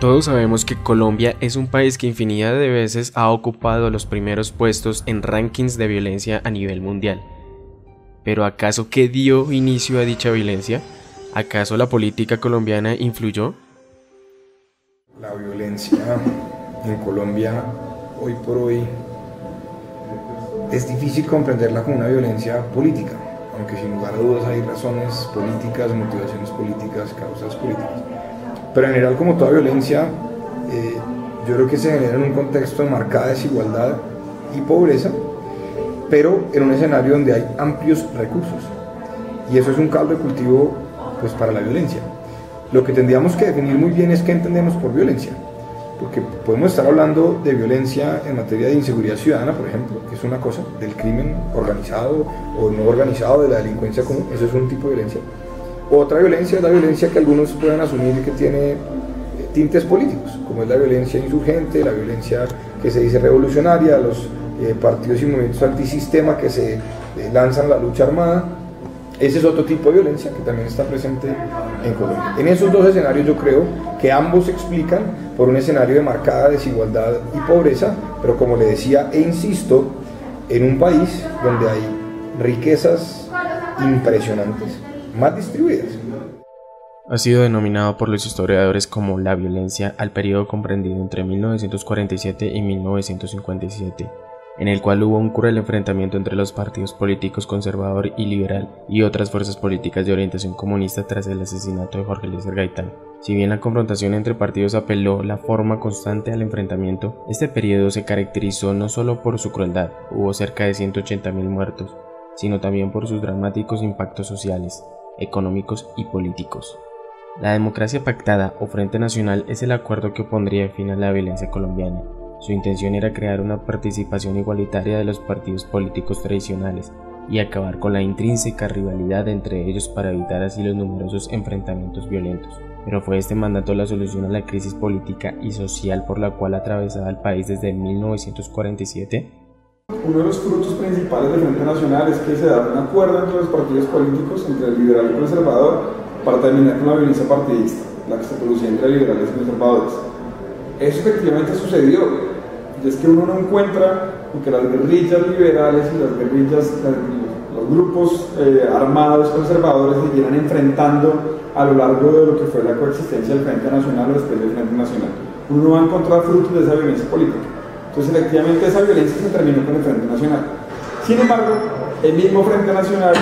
Todos sabemos que Colombia es un país que infinidad de veces ha ocupado los primeros puestos en rankings de violencia a nivel mundial. Pero ¿acaso qué dio inicio a dicha violencia? ¿Acaso la política colombiana influyó? La violencia en Colombia hoy por hoy es difícil comprenderla como una violencia política, aunque sin lugar a dudas hay razones políticas, motivaciones políticas, causas políticas. Pero en general, como toda violencia, yo creo que se genera en un contexto de marcada desigualdad y pobreza, pero en un escenario donde hay amplios recursos. Y eso es un caldo de cultivo pues, para la violencia. Lo que tendríamos que definir muy bien es qué entendemos por violencia. Porque podemos estar hablando de violencia en materia de inseguridad ciudadana, por ejemplo, que es una cosa, del crimen organizado o no organizado, de la delincuencia común, eso es un tipo de violencia. Otra violencia es la violencia que algunos pueden asumir que tiene tintes políticos, como es la violencia insurgente, la violencia que se dice revolucionaria, los partidos y movimientos antisistema que se lanzan a la lucha armada. Ese es otro tipo de violencia que también está presente en Colombia. En esos dos escenarios yo creo que ambos se explican por un escenario de marcada desigualdad y pobreza, pero como le decía e insisto, en un país donde hay riquezas impresionantes, mal distribuidas. Ha sido denominado por los historiadores como la violencia al periodo comprendido entre 1947 y 1957, en el cual hubo un cruel enfrentamiento entre los partidos políticos conservador y liberal y otras fuerzas políticas de orientación comunista tras el asesinato de Jorge Eliezer Gaitán. Si bien la confrontación entre partidos apeló la forma constante al enfrentamiento, este periodo se caracterizó no solo por su crueldad, hubo cerca de 180.000 muertos, sino también por sus dramáticos impactos sociales, económicos y políticos. La democracia pactada o Frente Nacional es el acuerdo que pondría fin a la violencia colombiana. Su intención era crear una participación igualitaria de los partidos políticos tradicionales y acabar con la intrínseca rivalidad entre ellos para evitar así los numerosos enfrentamientos violentos. Pero fue este mandato la solución a la crisis política y social por la cual atravesaba el país desde 1947. Uno de los frutos principales del Frente Nacional es que se da un acuerdo entre los partidos políticos, entre el liberal y el conservador, para terminar con la violencia partidista, la que se producía entre liberales y conservadores. Eso efectivamente sucedió, y es que uno no encuentra que las guerrillas liberales y las guerrillas, los grupos armados conservadores se siguieran enfrentando a lo largo de lo que fue la coexistencia del Frente Nacional o después del Frente Nacional. Uno no va a encontrar frutos de esa violencia política. Entonces, efectivamente, esa violencia se terminó con el Frente Nacional. Sin embargo, el mismo Frente Nacional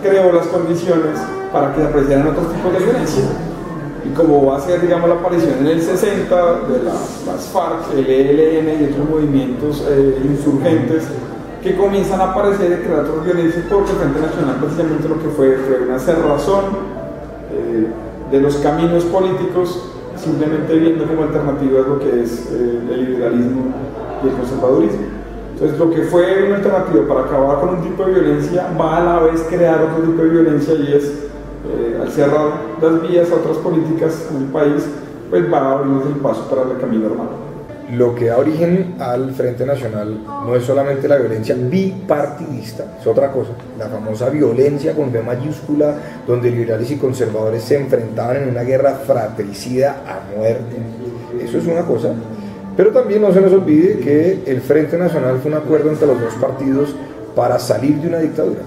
creó las condiciones para que se apreciaran otros tipos de violencia. Y como va a ser, digamos, la aparición en el 60 de las FARC, el ELN y otros movimientos insurgentes que comienzan a aparecer y crear otras violencias, porque el Frente Nacional precisamente lo que fue una cerrazón de los caminos políticos, simplemente viendo como alternativa lo que es el liberalismo y el conservadurismo. Entonces, lo que fue una alternativa para acabar con un tipo de violencia va a la vez crear otro tipo de violencia, y es, al cerrar las vías a otras políticas en el país, pues va a abrirnos el paso para el camino armado. Lo que da origen al Frente Nacional no es solamente la violencia bipartidista, es otra cosa, la famosa violencia con B mayúscula, donde liberales y conservadores se enfrentaban en una guerra fratricida a muerte. Eso es una cosa, pero también no se nos olvide que el Frente Nacional fue un acuerdo entre los dos partidos para salir de una dictadura,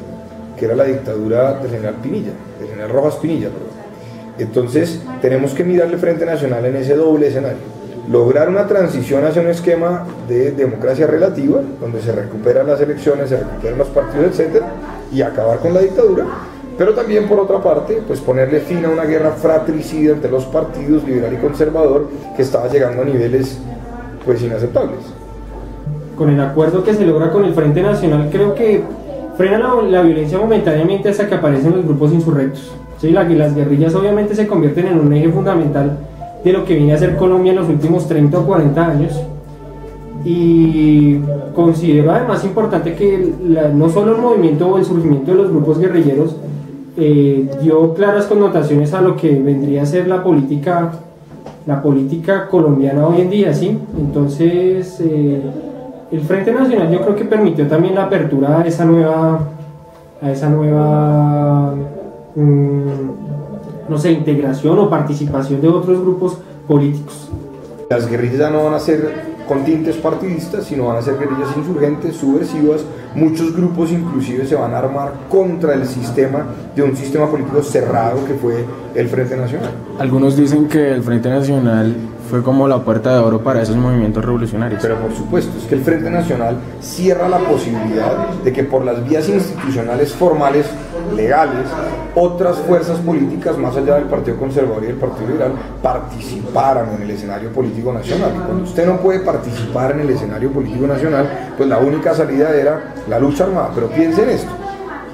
que era la dictadura del general Pinilla, del general Rojas Pinilla, perdón. Entonces tenemos que mirar el Frente Nacional en ese doble escenario: lograr una transición hacia un esquema de democracia relativa, donde se recuperan las elecciones, se recuperan los partidos, etc., y acabar con la dictadura, pero también, por otra parte, pues ponerle fin a una guerra fratricida entre los partidos liberal y conservador que estaba llegando a niveles pues inaceptables. Con el acuerdo que se logra con el Frente Nacional, creo que frena la violencia momentáneamente hasta que aparecen los grupos insurrectos. Sí, las guerrillas obviamente se convierten en un eje fundamental de lo que viene a ser Colombia en los últimos 30 o 40 años, y considero además importante que no solo el movimiento o el surgimiento de los grupos guerrilleros dio claras connotaciones a lo que vendría a ser la política colombiana hoy en día, ¿sí? Entonces el Frente Nacional yo creo que permitió también la apertura a esa nueva no sé, integración o participación de otros grupos políticos. Las guerrillas ya no van a ser con tintes partidistas, sino van a ser guerrillas insurgentes, subversivas. Muchos grupos inclusive se van a armar contra el sistema, de un sistema político cerrado que fue el Frente Nacional. Algunos dicen que el Frente Nacional fue como la puerta de oro para esos movimientos revolucionarios. Pero por supuesto, es que el Frente Nacional cierra la posibilidad de que por las vías institucionales formales, legales, otras fuerzas políticas más allá del Partido Conservador y del Partido Liberal participaran en el escenario político nacional. Y cuando usted no puede participar en el escenario político nacional, pues la única salida era la lucha armada. Pero piensen esto,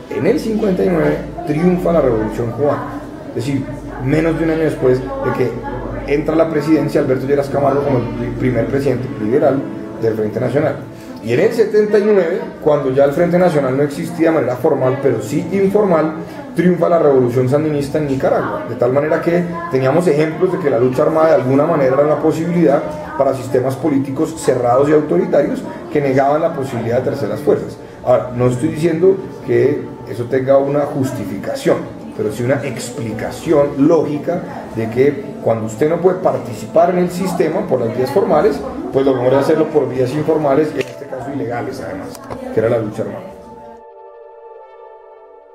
en el 59 triunfa la Revolución Cubana, es decir, menos de un año después de que entra a la presidencia Alberto Lleras Camargo como el primer presidente liberal del Frente Nacional. Y en el 79, cuando ya el Frente Nacional no existía de manera formal, pero sí informal, triunfa la revolución sandinista en Nicaragua, de tal manera que teníamos ejemplos de que la lucha armada de alguna manera era una posibilidad para sistemas políticos cerrados y autoritarios que negaban la posibilidad de terceras fuerzas. Ahora, no estoy diciendo que eso tenga una justificación, pero sí una explicación lógica de que cuando usted no puede participar en el sistema por las vías formales, pues lo mejor es hacerlo por vías informales, en este caso ilegales además, que era la lucha armada.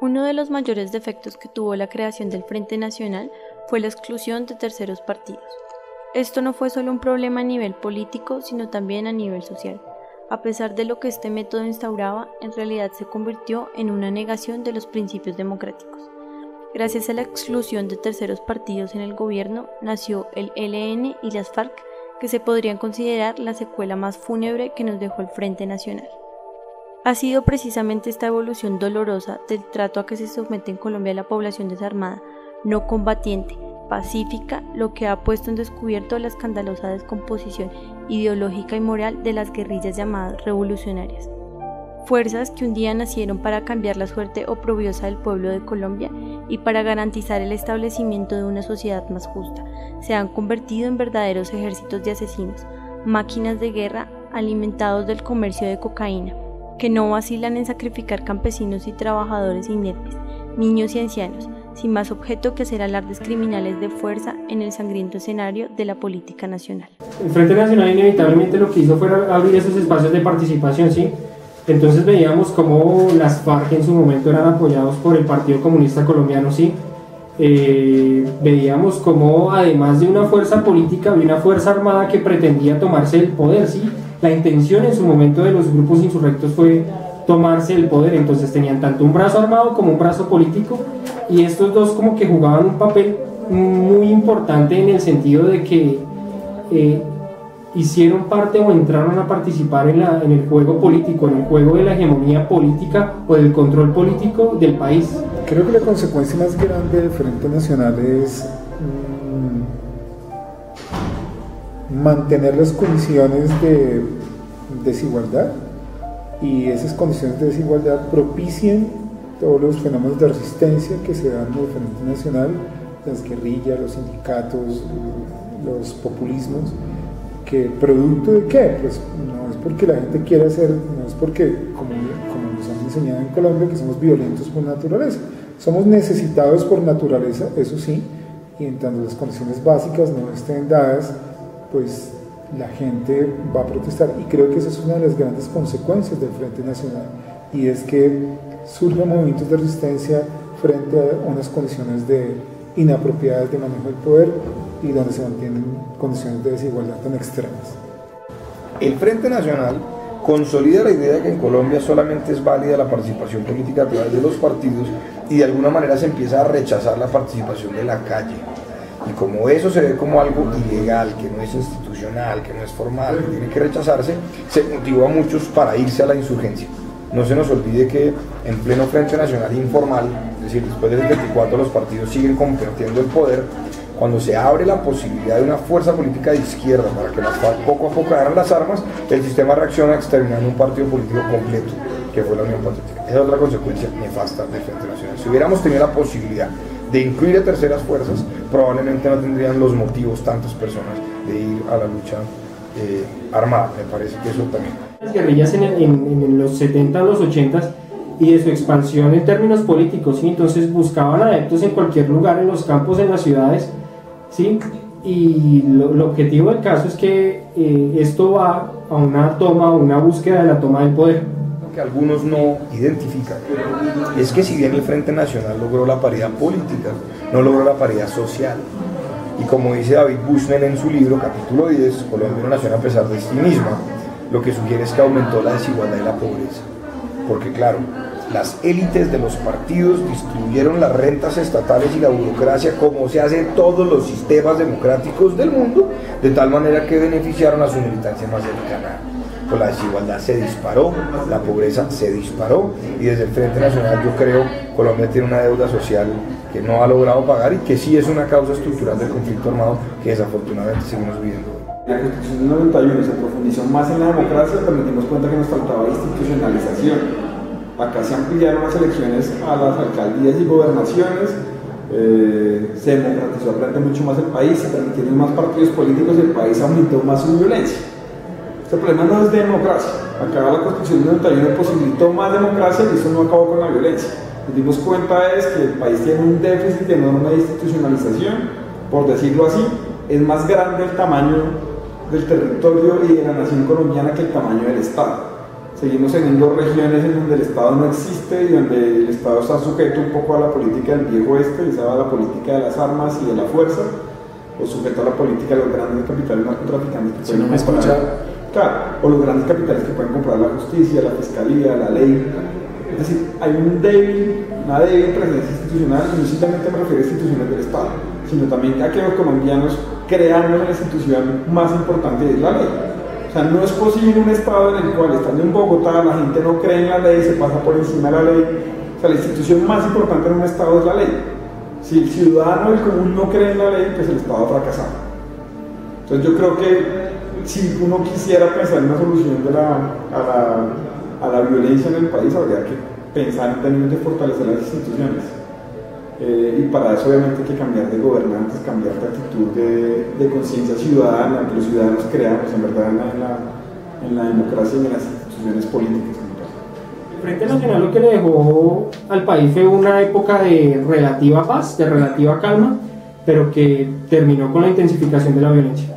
Uno de los mayores defectos que tuvo la creación del Frente Nacional fue la exclusión de terceros partidos. Esto no fue solo un problema a nivel político, sino también a nivel social. A pesar de lo que este método instauraba, en realidad se convirtió en una negación de los principios democráticos. Gracias a la exclusión de terceros partidos en el gobierno, nació el ELN y las FARC, que se podrían considerar la secuela más fúnebre que nos dejó el Frente Nacional. Ha sido precisamente esta evolución dolorosa del trato a que se somete en Colombia la población desarmada, no combatiente, pacífica, lo que ha puesto en descubierto la escandalosa descomposición ideológica y moral de las guerrillas llamadas revolucionarias. Fuerzas que un día nacieron para cambiar la suerte oprobiosa del pueblo de Colombia y para garantizar el establecimiento de una sociedad más justa, se han convertido en verdaderos ejércitos de asesinos, máquinas de guerra alimentados del comercio de cocaína, que no vacilan en sacrificar campesinos y trabajadores inertes, niños y ancianos, sin más objeto que hacer alardes criminales de fuerza en el sangriento escenario de la política nacional. El Frente Nacional inevitablemente lo que hizo fue abrir esos espacios de participación, ¿sí? Entonces veíamos cómo las FARC en su momento eran apoyados por el Partido Comunista Colombiano, ¿sí? Veíamos cómo además de una fuerza política había una fuerza armada que pretendía tomarse el poder, ¿sí? La intención en su momento de los grupos insurrectos fue tomarse el poder, entonces tenían tanto un brazo armado como un brazo político, y estos dos como que jugaban un papel muy importante en el sentido de que hicieron parte o entraron a participar en el juego político, en el juego de la hegemonía política o del control político del país. Creo que la consecuencia más grande del Frente Nacional es mantener las condiciones de desigualdad, y esas condiciones de desigualdad propician todos los fenómenos de resistencia que se dan en el Frente Nacional, las guerrillas, los sindicatos, los populismos, que producto de qué, pues no es porque la gente quiera hacer, no es porque, como nos han enseñado en Colombia, que somos violentos por naturaleza, somos necesitados por naturaleza, eso sí, y en tanto las condiciones básicas no estén dadas, pues la gente va a protestar, y creo que esa es una de las grandes consecuencias del Frente Nacional, y es que surgen movimientos de resistencia frente a unas condiciones inapropiadas de manejo del poder y donde se mantienen condiciones de desigualdad tan extremas. El Frente Nacional consolida la idea de que en Colombia solamente es válida la participación política a través de los partidos, y de alguna manera se empieza a rechazar la participación de la calle. Y como eso se ve como algo ilegal, que no es institucional, que no es formal, que tiene que rechazarse, se motivó a muchos para irse a la insurgencia. No se nos olvide que en pleno Frente Nacional informal, es decir, después del 24 los partidos siguen compartiendo el poder, cuando se abre la posibilidad de una fuerza política de izquierda para que las FARC poco a poco agarren las armas, el sistema reacciona exterminando un partido político completo, que fue la Unión Patriótica. Esa es otra consecuencia nefasta del Frente Nacional. Si hubiéramos tenido la posibilidad de incluir a terceras fuerzas, probablemente no tendrían los motivos tantas personas de ir a la lucha armada. Me parece que eso también. Las guerrillas en los 70, los 80 y de su expansión en términos políticos, ¿sí? Entonces buscaban adeptos en cualquier lugar, en los campos, en las ciudades, ¿sí? y el objetivo del caso es que esto va a una toma o una búsqueda de la toma del poder. Lo que algunos no identifican es que si bien el Frente Nacional logró la paridad política, no logró la paridad social. Y como dice David Bushnell en su libro, capítulo 10, Colombia una nación a pesar de sí misma, lo que sugiere es que aumentó la desigualdad y la pobreza. Porque claro, las élites de los partidos distribuyeron las rentas estatales y la burocracia como se hace en todos los sistemas democráticos del mundo, de tal manera que beneficiaron a su militancia más cercana. Pues la desigualdad se disparó, la pobreza se disparó, y desde el Frente Nacional yo creo Colombia tiene una deuda social que no ha logrado pagar y que sí es una causa estructural del conflicto armado que desafortunadamente seguimos viviendo hoy. La Constitución del 91 se profundizó más en la democracia, pero nos dimos cuenta que nos faltaba institucionalización. Acá se ampliaron las elecciones a las alcaldías y gobernaciones, se democratizó mucho más el país, se permitieron más partidos políticos y el país aumentó más su violencia. Este problema no es de democracia. Acá la Constitución del 91 posibilitó más democracia y eso no acabó con la violencia. Nos dimos cuenta es que el país tiene un déficit enorme de institucionalización, por decirlo así, es más grande el tamaño del territorio y de la nación colombiana que el tamaño del Estado. Seguimos teniendo regiones en donde el Estado no existe y donde el Estado está sujeto un poco a la política del viejo oeste, a la política de las armas y de la fuerza, o sujeto a la política de los grandes capitales narcotraficantes. Si no me escucha. Claro, o los grandes capitales que pueden comprar la justicia, la fiscalía, la ley. Es decir, hay una débil presencia institucional, y no simplemente me refiero a instituciones del Estado, sino también a que los colombianos creamos la institución más importante de la ley. O sea, no es posible un Estado en el cual, estando en Bogotá, la gente no cree en la ley, se pasa por encima de la ley. O sea, la institución más importante en un Estado es la ley. Si el ciudadano del común no cree en la ley, pues el Estado ha fracasado. Entonces yo creo que si uno quisiera pensar en una solución a la violencia en el país, habría que pensar en términos de fortalecer las instituciones. Y para eso obviamente hay que cambiar de gobernantes, cambiar de actitud de conciencia ciudadana, que los ciudadanos creamos en verdad en la democracia y en las instituciones políticas. El Frente Nacional lo que le dejó al país fue una época de relativa paz, de relativa calma, pero que terminó con la intensificación de la violencia.